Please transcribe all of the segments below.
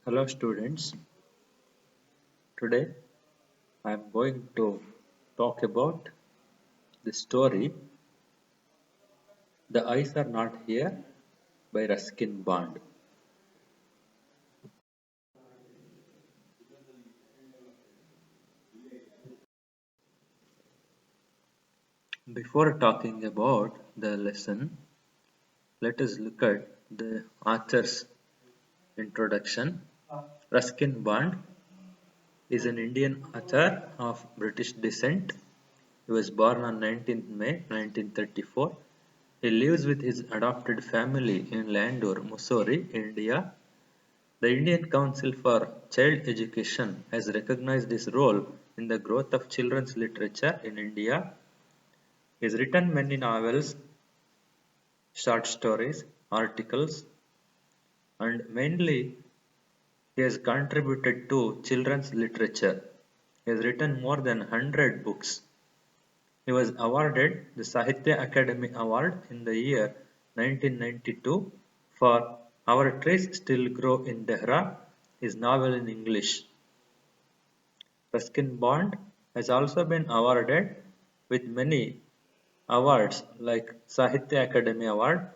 Hello students, today I am going to talk about the story The Eyes Are Not Here by Ruskin Bond. Before talking about the lesson, let us look at the author's introduction. Ruskin Bond is an Indian author of British descent. He was born on 19th May 1934. He lives with his adopted family in Landour, Missouri, India. The Indian Council for Child Education has recognized his role in the growth of children's literature in India. He has written many novels, short stories, articles, and mainly he has contributed to children's literature. He has written more than 100 books. He was awarded the Sahitya Akademi Award in the year 1992 for Our Trees Still Grow in Dehra, his novel in English. Ruskin Bond has also been awarded with many awards like Sahitya Akademi Award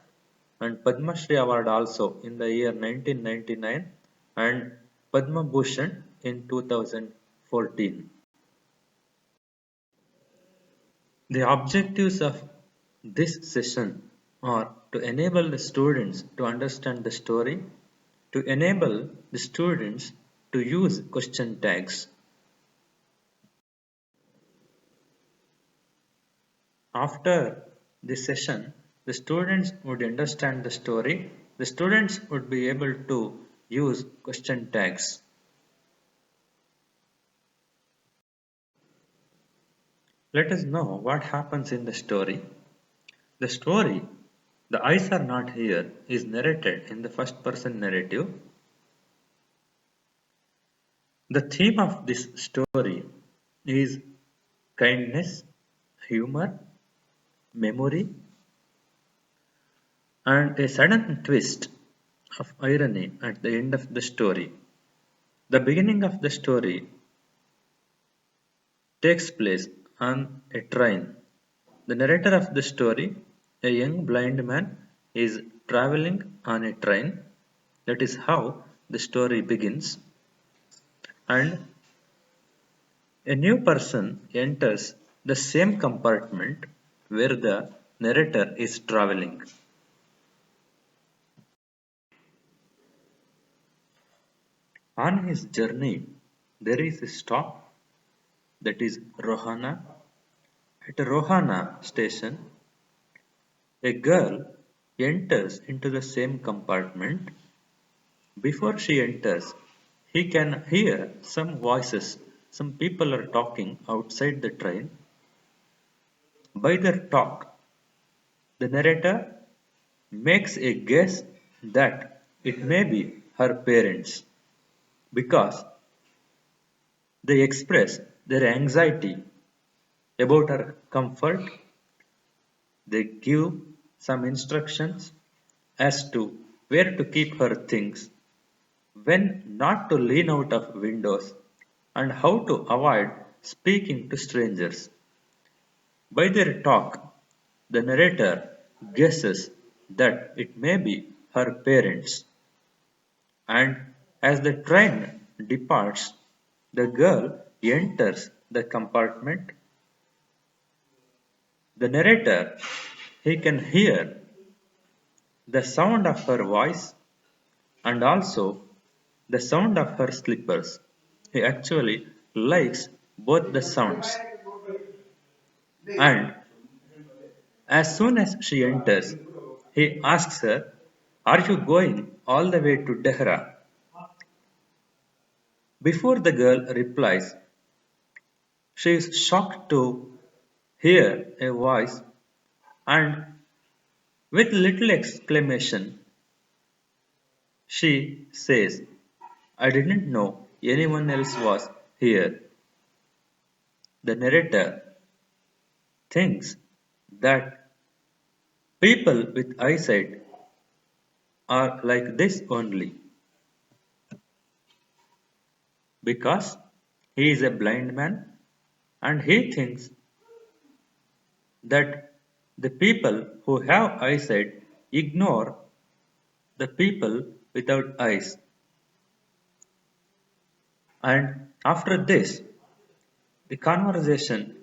and Padma Shri Award also in the year 1999 and Padma Bhushan in 2014. The objectives of this session are to enable the students to understand the story, to enable the students to use question tags. After this session, the students would understand the story. The students would be able to use question tags. Let us know what happens in the story. The story, The Eyes Are Not Here, is narrated in the first person narrative. The theme of this story is kindness, humor, memory, and a sudden twist of irony at the end of the story. The beginning of the story takes place on a train. The narrator of the story, a young blind man, is traveling on a train. That is how the story begins. And a new person enters the same compartment where the narrator is traveling. On his journey, there is a stop, that is Rohana. At Rohana station, a girl enters into the same compartment. Before she enters, he can hear some voices. Some people are talking outside the train. By their talk, the narrator makes a guess that it may be her parents because they express their anxiety about her comfort. They give some instructions as to where to keep her things, when not to lean out of windows, and how to avoid speaking to strangers. By their talk, the narrator guesses that it may be her parents, and as the train departs, the girl enters the compartment. The narrator, he can hear the sound of her voice and also the sound of her slippers. He actually likes both the sounds. And as soon as she enters, he asks her, "Are you going all the way to Dehra?" Before the girl replies, she is shocked to hear a voice and with little exclamation, she says, "I didn't know anyone else was here." The narrator thinks that people with eyesight are like this only. because he is a blind man and he thinks that the people who have eyesight ignore the people without eyes. And after this, the conversation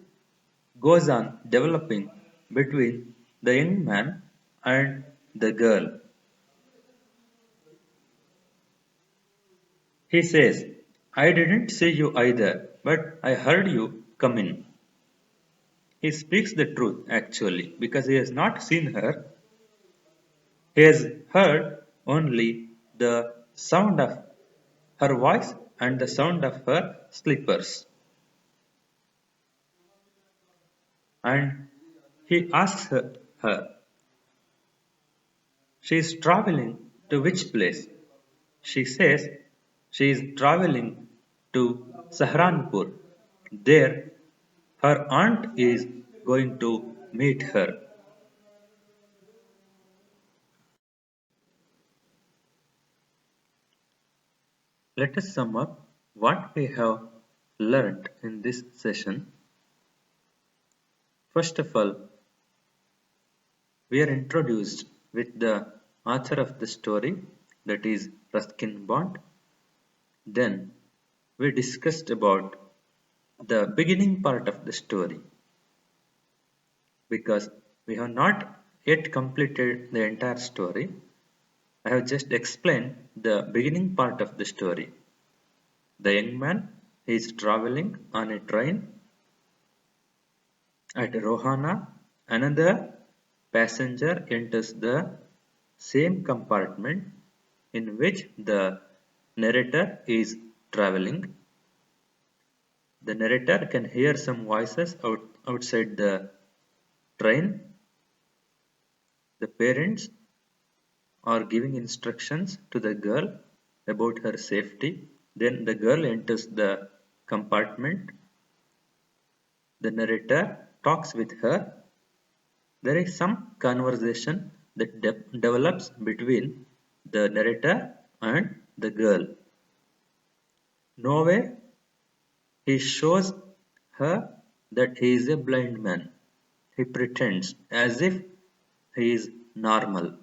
goes on developing between the young man and the girl. He says, I didn't see you either, but I heard you come in. He speaks the truth actually because he has not seen her. He has heard only the sound of her voice and the sound of her slippers. And he asks her, she is traveling to which place? She says she is traveling to Saharanpur. There, her aunt is going to meet her. Let us sum up what we have learned in this session. First of all, we are introduced with the author of the story, that is Ruskin Bond. Then we discussed about the beginning part of the story because we have not yet completed the entire story. I have just explained the beginning part of the story. The young man is traveling on a train at Rohana. Another passenger enters the same compartment in which the narrator is traveling. The narrator can hear some voices outside the train. The parents are giving instructions to the girl about her safety. Then the girl enters the compartment. The narrator talks with her. There is some conversation that develops between the narrator and the girl. Nowhere he shows her that he is a blind man. He pretends as if he is normal.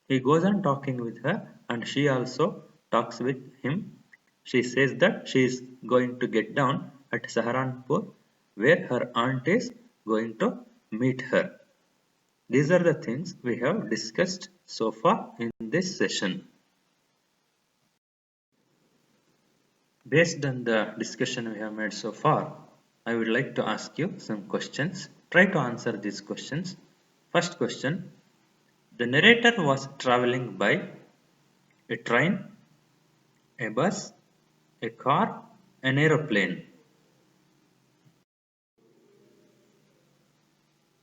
He goes on talking with her and she also talks with him. She says that she is going to get down at Saharanpur where her aunt is going to meet her. These are the things we have discussed so far in this session. Based on the discussion we have made so far, I would like to ask you some questions. Try to answer these questions. First question, the narrator was traveling by a train, a bus, a car, an aeroplane.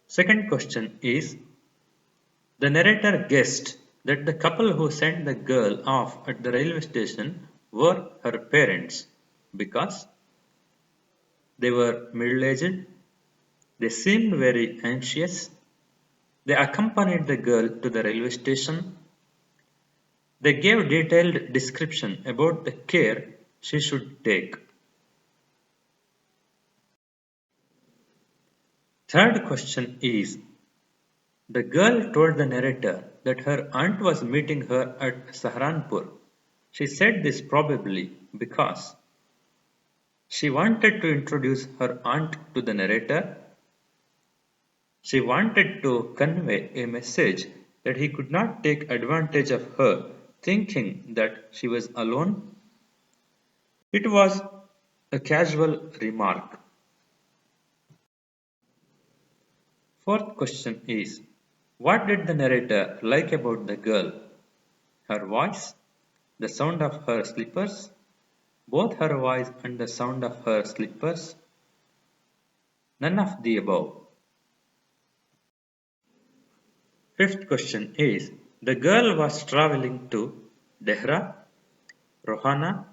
Second question is, the narrator guessed that the couple who sent the girl off at the railway station were her parents because they were middle-aged, they seemed very anxious, they accompanied the girl to the railway station, they gave detailed description about the care she should take. Third question is, the girl told the narrator that her aunt was meeting her at Saharanpur. She said this probably because she wanted to introduce her aunt to the narrator. She wanted to convey a message that he could not take advantage of her, thinking that she was alone. It was a casual remark. Fourth question is, what did the narrator like about the girl? Her voice, the sound of her slippers, both her voice and the sound of her slippers, none of the above. Fifth question is, the girl was traveling to Dehra, Rohana,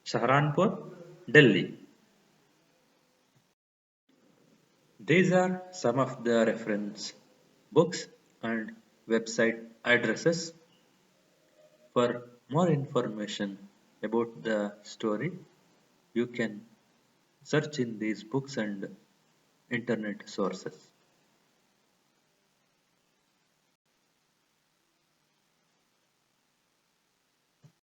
Saharanpur, Delhi. These are some of the reference books and website addresses. For more information about the story, You can search in these books and internet sources.